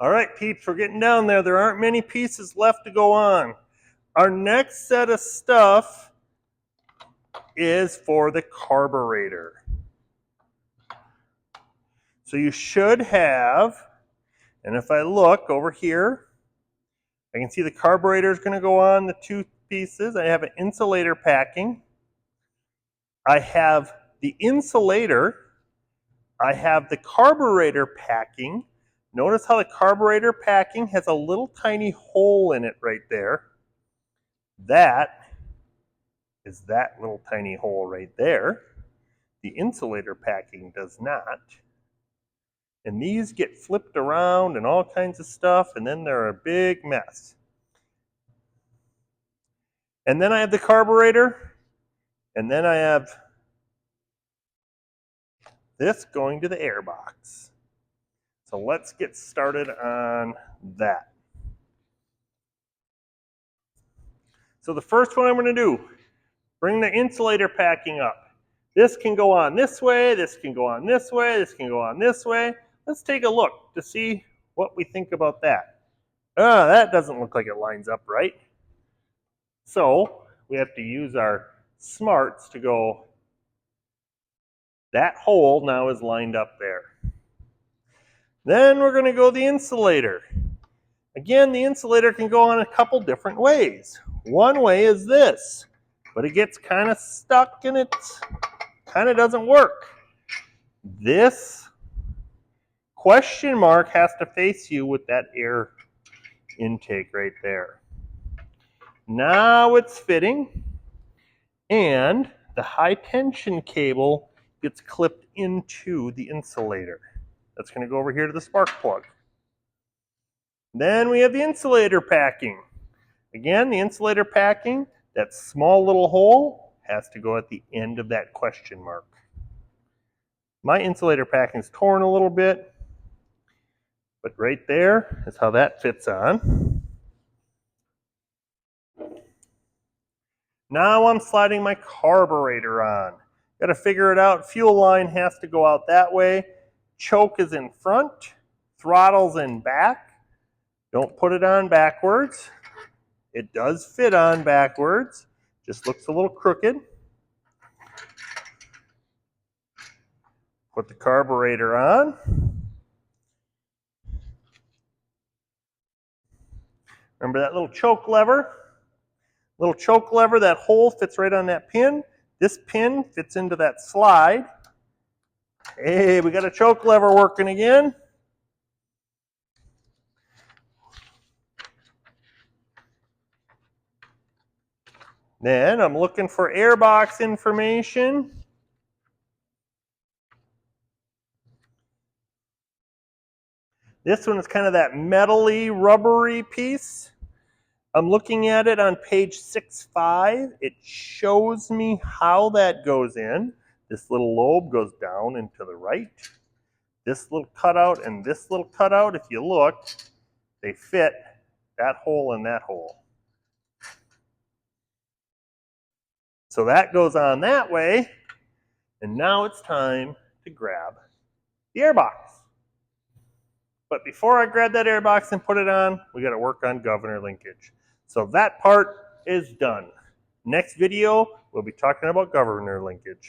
All right, peeps, we're getting down there. There aren't many pieces left to go on. Our next set of stuff is for the carburetor. So you should have, and if I look over here, I can see the carburetor is going to go on the two pieces. I have an insulator packing. I have the insulator. I have the carburetor packing. Notice how the carburetor packing has a little tiny hole in it right there. That is that little tiny hole right there. The insulator packing does not. And these get flipped around and all kinds of stuff, and then they're a big mess. And then I have the carburetor, and then I have this going to the air box. So let's get started on that. So the first one I'm going to do, bring the insulator packing up. This can go on this way, this can go on this way, this can go on this way. Let's take a look to see what we think about that. That doesn't look like it lines up right. So we have to use our smarts to go, that hole now is lined up there. Then we're going to go the insulator. Again, the insulator can go on a couple different ways. One way is this, but it gets kind of stuck and it kind of doesn't work. This question mark has to face you with that air intake right there. Now it's fitting, and the high tension cable gets clipped into the insulator. That's going to go over here to the spark plug. Then we have the insulator packing. Again, the insulator packing, that small little hole has to go at the end of that question mark. My insulator packing is torn a little bit, but right there is how that fits on. Now I'm sliding my carburetor on. Got to figure it out. Fuel line has to go out that way. Choke is in front. Throttle's in back. Don't put it on backwards. It does fit on backwards. Just looks a little crooked. Put the carburetor on. Remember that little choke lever? Little choke lever, that hole fits right on that pin. This pin fits into that slide. Hey, we got a choke lever working again. Then I'm looking for airbox information. This one is kind of that metally, rubbery piece. I'm looking at it on page 6.5. It shows me how that goes in. This little lobe goes down and to the right. This little cutout and this little cutout, if you look, they fit that hole and that hole. So that goes on that way, and now it's time to grab the airbox. But before I grab that airbox and put it on, we got to work on governor linkage. So that part is done. Next video, we'll be talking about governor linkage.